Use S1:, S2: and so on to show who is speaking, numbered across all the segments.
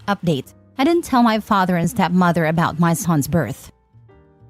S1: Update. I didn't tell my father and stepmother about my son's birth.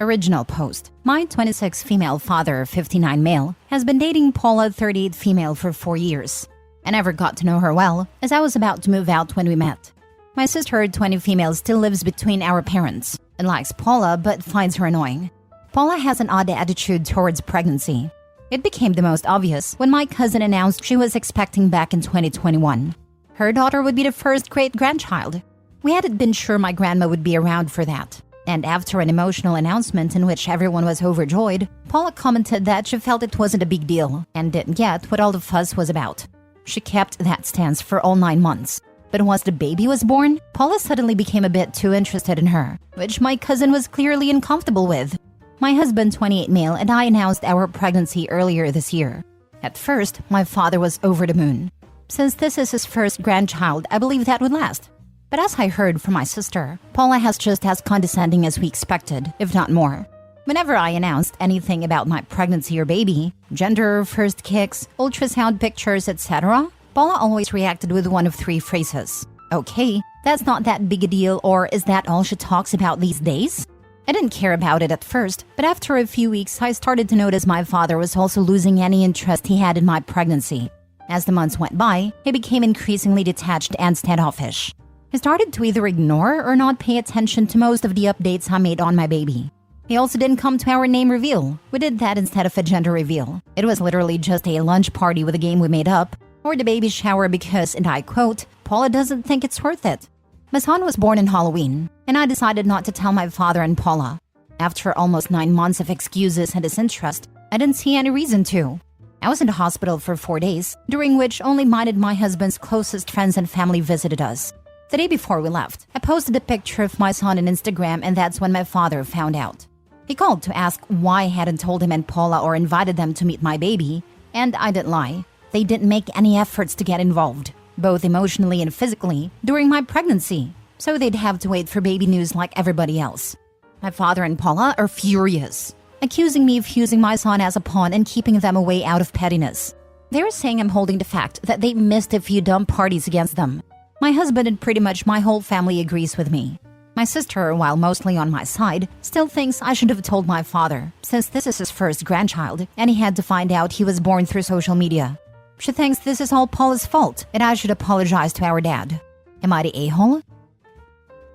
S1: Original post. My 26 female father, 59 male, has been dating Paula, 38 female for 4 years. I never got to know her well, as I was about to move out when we met. My sister, 20 female, still lives between our parents and likes Paula but finds her annoying. Paula has an odd attitude towards pregnancy. It became the most obvious when my cousin announced she was expecting back in 2021. Her daughter would be the first great-grandchild. We hadn't been sure my grandma would be around for that. And after an emotional announcement in which everyone was overjoyed, Paula commented that she felt it wasn't a big deal and didn't get what all the fuss was about. She kept that stance for all 9 months. But once the baby was born, Paula suddenly became a bit too interested in her, which my cousin was clearly uncomfortable with. My husband, 28 male, and I announced our pregnancy earlier this year. At first, my father was over the moon. Since this is his first grandchild, I believe that would last. But as I heard from my sister, Paula has just as condescending as we expected, if not more. Whenever I announced anything about my pregnancy or baby, gender, first kicks, ultrasound pictures, etc., Paula always reacted with one of 3 phrases. Okay, that's not that big a deal, or is that all she talks about these days? I didn't care about it at first, but after a few weeks I started to notice my father was also losing any interest he had in my pregnancy. As the months went by, he became increasingly detached and standoffish. He started to either ignore or not pay attention to most of the updates I made on my baby. He also didn't come to our name reveal. We did that instead of a gender reveal. It was literally just a lunch party with a game we made up, or the baby shower because, and I quote, Paula doesn't think it's worth it. My son was born on Halloween, and I decided not to tell my father and Paula. After almost 9 months of excuses and disinterest, I didn't see any reason to. I was in the hospital for 4 days, during which only mine and my husband's closest friends and family visited us. The day before we left, I posted a picture of my son on Instagram, and that's when my father found out. He called to ask why I hadn't told him and Paula or invited them to meet my baby, and I didn't lie. They didn't make any efforts to get involved, both emotionally and physically, during my pregnancy, so they'd have to wait for baby news like everybody else. My father and Paula are furious, accusing me of using my son as a pawn and keeping them away out of pettiness. They're saying I'm holding the fact that they missed a few dumb parties against them. My husband and pretty much my whole family agrees with me. My sister, while mostly on my side, still thinks I should have told my father, since this is his first grandchild, and he had to find out he was born through social media. She thinks this is all Paula's fault, and I should apologize to our dad. Am I the a-hole?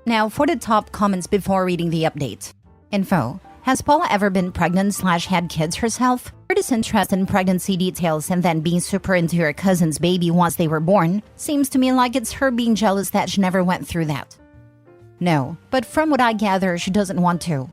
S1: Now, for the top comments before reading the update. Info. Has Paula ever been pregnant/had kids herself? Her disinterest in pregnancy details and then being super into her cousin's baby once they were born seems to me like it's her being jealous that she never went through that. No, but from what I gather, she doesn't want to.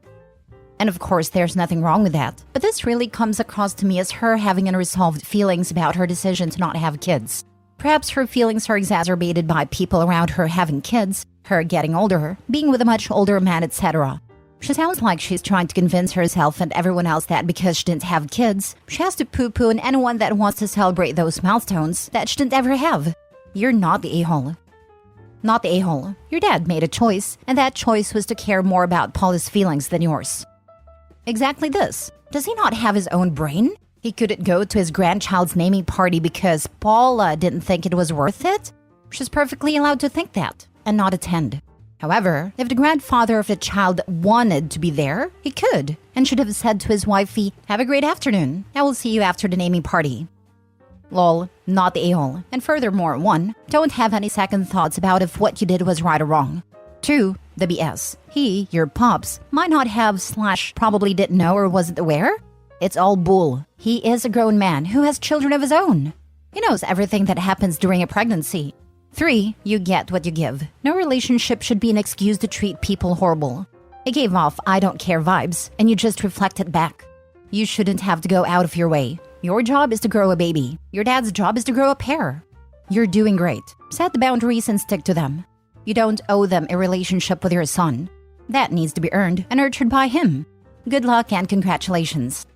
S1: And of course, there's nothing wrong with that, but this really comes across to me as her having unresolved feelings about her decision to not have kids. Perhaps her feelings are exacerbated by people around her having kids, her getting older, being with a much older man, etc. She sounds like she's trying to convince herself and everyone else that because she didn't have kids, she has to poo-poo on anyone that wants to celebrate those milestones that she didn't ever have. You're not the a-hole. Not the a-hole. Your dad made a choice, and that choice was to care more about Paula's feelings than yours. Exactly this. Does he not have his own brain? He couldn't go to his grandchild's naming party because Paula didn't think it was worth it? She's perfectly allowed to think that, and not attend. However, if the grandfather of the child wanted to be there, he could, and should have said to his wifey, "Have a great afternoon. I will see you after the naming party." Lol, not the a-hole. And furthermore, 1, don't have any second thoughts about if what you did was right or wrong. 2, the BS. He, your pops, might not have/probably didn't know or wasn't aware. It's all bull. He is a grown man who has children of his own. He knows everything that happens during a pregnancy. 3, you get what you give. No relationship should be an excuse to treat people horrible. It gave off I don't care vibes, and you just reflect it back. You shouldn't have to go out of your way. Your job is to grow a baby. Your dad's job is to grow a pair. You're doing great. Set the boundaries and stick to them. You don't owe them a relationship with your son. That needs to be earned and nurtured by him. Good luck and congratulations.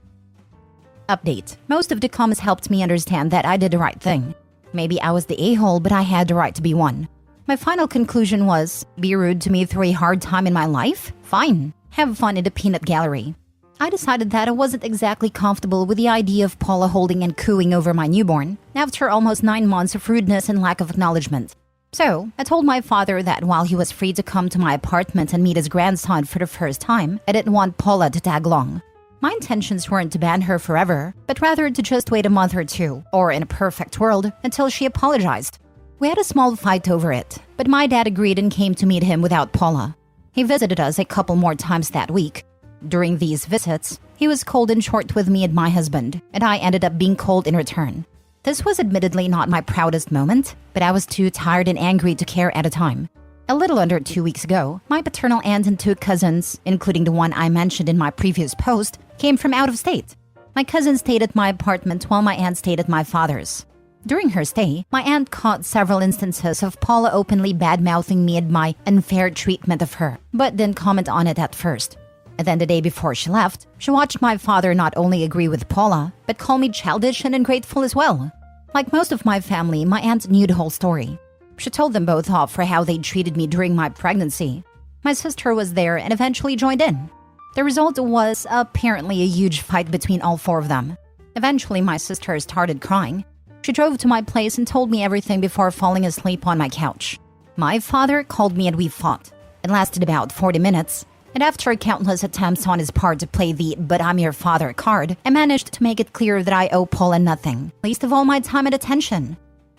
S1: Update. Most of the comments helped me understand that I did the right thing. Maybe I was the a-hole, but I had the right to be one. My final conclusion was, be rude to me through a hard time in my life? Fine. Have fun in the peanut gallery. I decided that I wasn't exactly comfortable with the idea of Paula holding and cooing over my newborn after almost 9 months of rudeness and lack of acknowledgement. So, I told my father that while he was free to come to my apartment and meet his grandson for the first time, I didn't want Paula to tag along. My intentions weren't to ban her forever, but rather to just wait a month or two, or in a perfect world, until she apologized. We had a small fight over it, but my dad agreed and came to meet him without Paula. He visited us a couple more times that week. During these visits, he was cold and short with me and my husband, and I ended up being cold in return. This was admittedly not my proudest moment, but I was too tired and angry to care at a time. A little under 2 weeks ago, my paternal aunt and 2 cousins, including the one I mentioned in my previous post, came from out of state. My cousin stayed at my apartment while my aunt stayed at my father's. During her stay, my aunt caught several instances of Paula openly bad-mouthing me and my unfair treatment of her, but didn't comment on it at first. And then the day before she left, she watched my father not only agree with Paula, but call me childish and ungrateful as well. Like most of my family, my aunt knew the whole story. She told them both off for how they treated me during my pregnancy. My sister was there and eventually joined in. The result was apparently a huge fight between all 4 of them. Eventually, my sister started crying. She drove to my place and told me everything before falling asleep on my couch. My father called me and we fought. It lasted about 40 minutes. And after countless attempts on his part to play the "but I'm your father" card, I managed to make it clear that I owe Paula nothing, least of all my time and attention.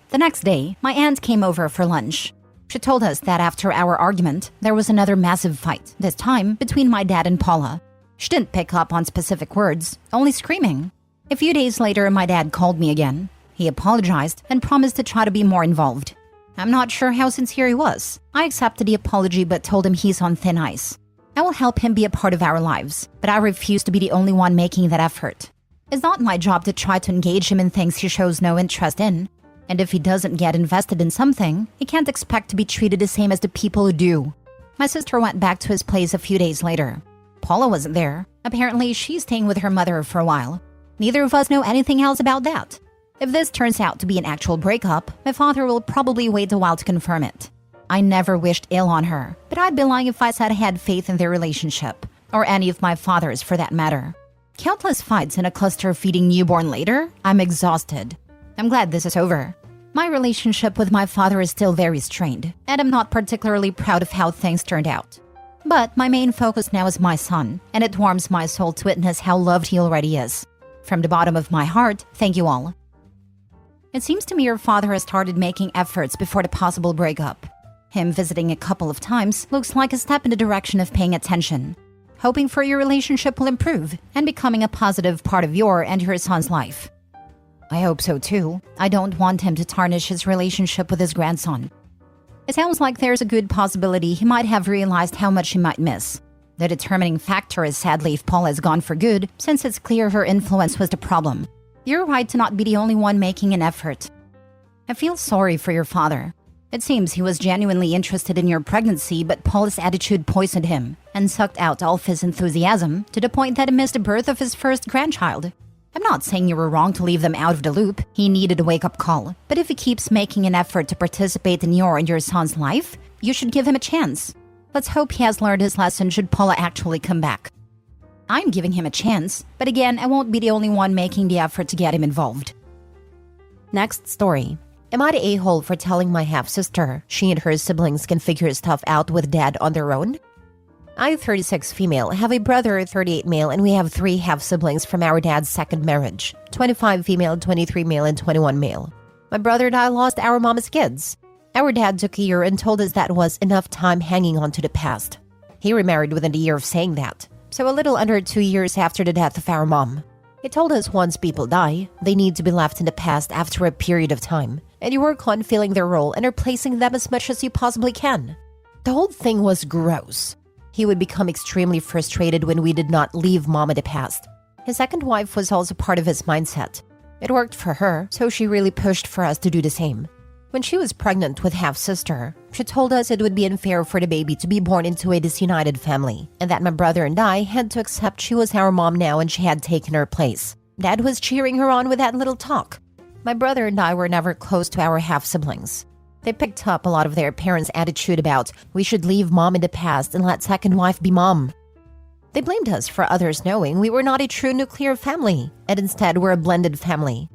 S1: The next day, my aunt came over for lunch. She told us that after our argument, there was another massive fight, this time between my dad and Paula. She didn't pick up on specific words, only screaming. A few days later, my dad called me again. He apologized and promised to try to be more involved. I'm not sure how sincere he was. I accepted the apology but told him he's on thin ice. I will help him be a part of our lives, but I refuse to be the only one making that effort. It's not my job to try to engage him in things he shows no interest in. And if he doesn't get invested in something, he can't expect to be treated the same as the people who do. My sister went back to his place a few days later. Paula wasn't there. Apparently, she's staying with her mother for a while. Neither of us know anything else about that. If this turns out to be an actual breakup, my father will probably wait a while to confirm it. I never wished ill on her, but I'd be lying if I said I had faith in their relationship, or any of my father's for that matter. Countless fights and a cluster-feeding newborn later, I'm exhausted. I'm glad this is over. My relationship with my father is still very strained, and I'm not particularly proud of how things turned out. But my main focus now is my son, and it warms my soul to witness how loved he already is. From the bottom of my heart, thank you all. It seems to me your father has started making efforts before the possible breakup. Him visiting a couple of times looks like a step in the direction of paying attention, hoping for your relationship will improve and becoming a positive part of your and your son's life. I hope so too. I don't want him to tarnish his relationship with his grandson. It sounds like there's a good possibility he might have realized how much he might miss. The determining factor is sadly if Paula is gone for good, since it's clear her influence was the problem. You're right to not be the only one making an effort. I feel sorry for your father. It seems he was genuinely interested in your pregnancy, but Paula's attitude poisoned him and sucked out all of his enthusiasm to the point that he missed the birth of his first grandchild. I'm not saying you were wrong to leave them out of the loop. He needed a wake-up call. But if he keeps making an effort to participate in your and your son's life, you should give him a chance. Let's hope he has learned his lesson should Paula actually come back. I'm giving him a chance, but again, I won't be the only one making the effort to get him involved. Next story. Am I the a-hole for telling my half-sister she and her siblings can figure stuff out with dad on their own? I'm 36 female, have a brother 38 male, and we have 3 half-siblings from our dad's second marriage, 25 female, 23 male, and 21 male. My brother and I lost our mom as kids. Our dad took a year and told us that was enough time hanging on to the past. He remarried within a year of saying that, so a little under 2 years after the death of our mom. He told us once people die, they need to be left in the past after a period of time, and you work on filling their role and replacing them as much as you possibly can. The whole thing was gross. He would become extremely frustrated when we did not leave mom in the past. His second wife was also part of his mindset. It worked for her, so she really pushed for us to do the same. When she was pregnant with half-sister, she told us it would be unfair for the baby to be born into a disunited family, and that my brother and I had to accept she was our mom now and she had taken her place. Dad was cheering her on with that little talk. My brother and I were never close to our half-siblings. They picked up a lot of their parents' attitude about we should leave mom in the past and let second wife be mom. They blamed us for others knowing we were not a true nuclear family, and instead were a blended family.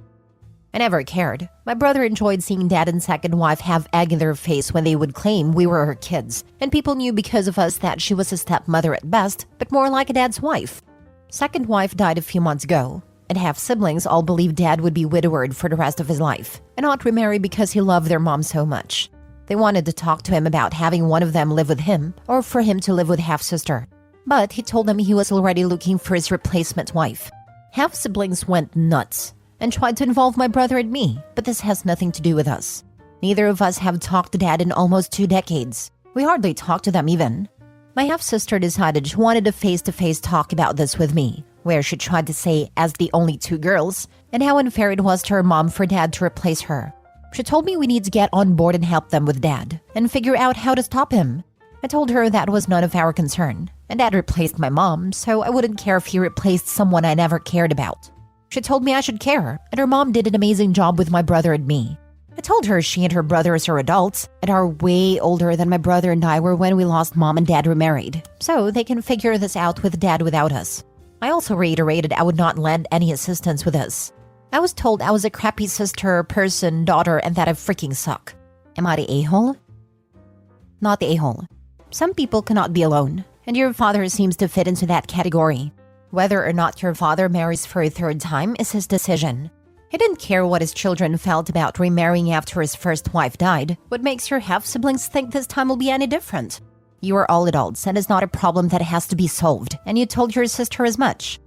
S1: I never cared. My brother enjoyed seeing dad and second wife have egg in their face when they would claim we were her kids, and people knew because of us that she was a stepmother at best, but more like a dad's wife. Second wife died a few months ago, and half-siblings all believed dad would be widowed for the rest of his life, and not remarry because he loved their mom so much. They wanted to talk to him about having one of them live with him, or for him to live with half-sister. But he told them he was already looking for his replacement wife. Half-siblings went nuts and tried to involve my brother and me, but this has nothing to do with us. Neither of us have talked to dad in almost 2 decades. We hardly talk to them even. My half-sister decided she wanted a face-to-face talk about this with me, where she tried to say, as the only 2 girls, and how unfair it was to her mom for dad to replace her. She told me we need to get on board and help them with dad, and figure out how to stop him. I told her that was none of our concern, and dad replaced my mom, so I wouldn't care if he replaced someone I never cared about. She told me I should care, and her mom did an amazing job with my brother and me. I told her she and her brothers are adults and are way older than my brother and I were when we lost mom and dad remarried, so they can figure this out with dad without us. I also reiterated I would not lend any assistance with this. I was told I was a crappy sister, person, daughter, and that I freaking suck. Am I the a-hole? Not the a-hole. Some people cannot be alone, and your father seems to fit into that category. Whether or not your father marries for a 3rd time is his decision. He didn't care what his children felt about remarrying after his first wife died. What makes your half-siblings think this time will be any different? You are all adults, and it's not a problem that has to be solved, and you told your sister as much.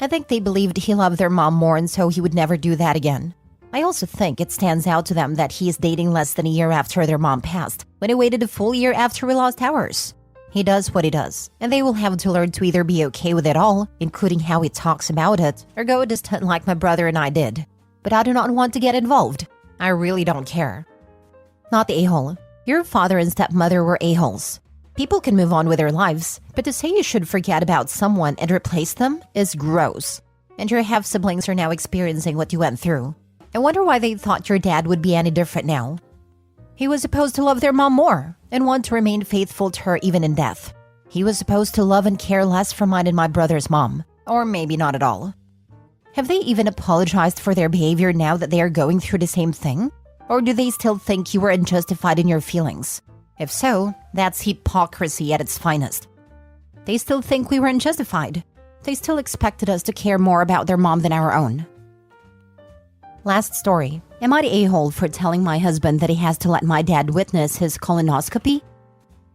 S1: I think they believed he loved their mom more, and so he would never do that again. I also think it stands out to them that he is dating less than a year after their mom passed, when he waited a full year after we lost ours. He does what he does, and they will have to learn to either be okay with it all, including how he talks about it, or go distant like my brother and I did. But I do not want to get involved. I really don't care. Not the a-hole. Your father and stepmother were a-holes. People can move on with their lives, but to say you should forget about someone and replace them is gross. And your half-siblings are now experiencing what you went through. I wonder why they thought your dad would be any different now. He was supposed to love their mom more and want to remain faithful to her even in death. He was supposed to love and care less for mine and my brother's mom, or maybe not at all. Have they even apologized for their behavior now that they are going through the same thing? Or do they still think you were unjustified in your feelings? If so, that's hypocrisy at its finest. They still think we were unjustified. They still expected us to care more about their mom than our own. Last story. Am I the a-hole for telling my husband that he has to let my dad witness his colonoscopy?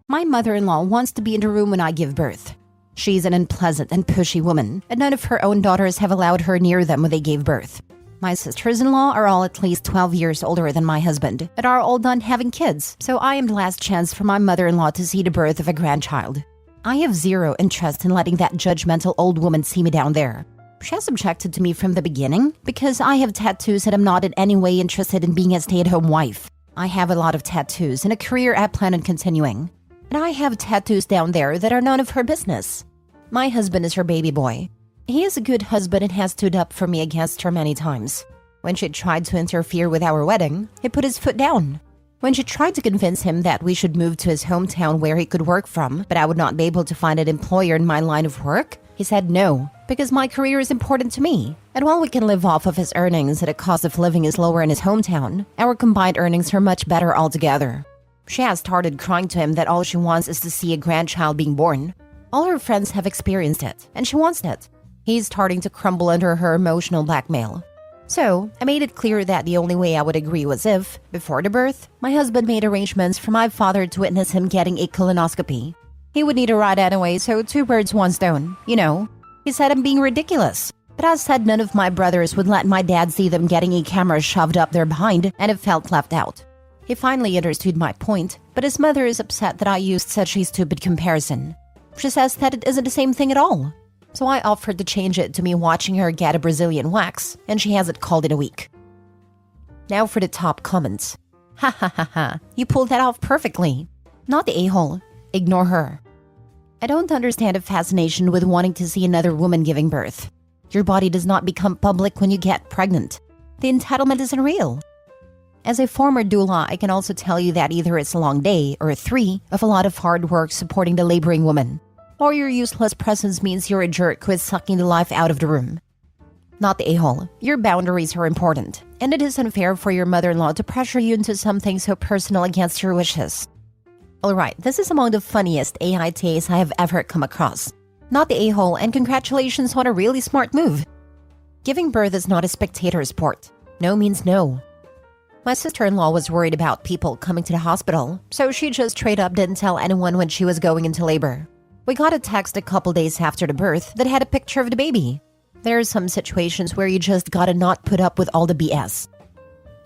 S1: My mother-in-law wants to be in the room when I give birth. She's an unpleasant and pushy woman, and none of her own daughters have allowed her near them when they gave birth. My sisters-in-law are all at least 12 years older than my husband, and are all done having kids, so I am the last chance for my mother-in-law to see the birth of a grandchild. I have zero interest in letting that judgmental old woman see me down there. She has objected to me from the beginning because I have tattoos and I'm not in any way interested in being a stay-at-home wife. I have a lot of tattoos and a career I plan on continuing. And I have tattoos down there that are none of her business. My husband is her baby boy. He is a good husband and has stood up for me against her many times. When she tried to interfere with our wedding, he put his foot down. When she tried to convince him that we should move to his hometown where he could work from, but I would not be able to find an employer in my line of work, he said no, because my career is important to me. And while we can live off of his earnings and the cost of living is lower in his hometown, our combined earnings are much better altogether. She has started crying to him that all she wants is to see a grandchild being born. All her friends have experienced it, and she wants it. He's starting to crumble under her emotional blackmail. So, I made it clear that the only way I would agree was if, before the birth, my husband made arrangements for my father to witness him getting a colonoscopy. He would need a ride anyway, so 2 birds, 1 stone, you know. He said I'm being ridiculous. But I said none of my brothers would let my dad see them getting a camera shoved up their behind, and it felt left out. He finally understood my point, but his mother is upset that I used such a stupid comparison. She says that it isn't the same thing at all. So I offered to change it to me watching her get a Brazilian wax, and she has it called in a week. Now for the top comments. Ha ha ha ha, you pulled that off perfectly. Not the a-hole. Ignore her. I don't understand the fascination with wanting to see another woman giving birth. Your body does not become public when you get pregnant. The entitlement isn't real. As a former doula, I can also tell you that either it's a long day or 3 of a lot of hard work supporting the laboring woman. or your useless presence means you're a jerk who is sucking the life out of the room. Not the a-hole. Your boundaries are important, and it is unfair for your mother-in-law to pressure you into something so personal against your wishes. Alright, this is among the funniest aitas I have ever come across. Not the a-hole, and congratulations on a really smart move. Giving birth is not a spectator sport. No means no. My sister-in-law was worried about people coming to the hospital, so she just straight up didn't tell anyone when she was going into labor. We got a text a couple days after the birth that had a picture of the baby. There are some situations where you just gotta not put up with all the BS.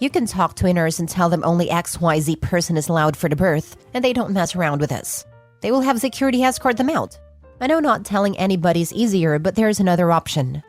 S1: You can talk to a nurse and tell them only XYZ person is allowed for the birth, and they don't mess around with this. They will have security escort them out. I know not telling anybody is easier, but there's another option.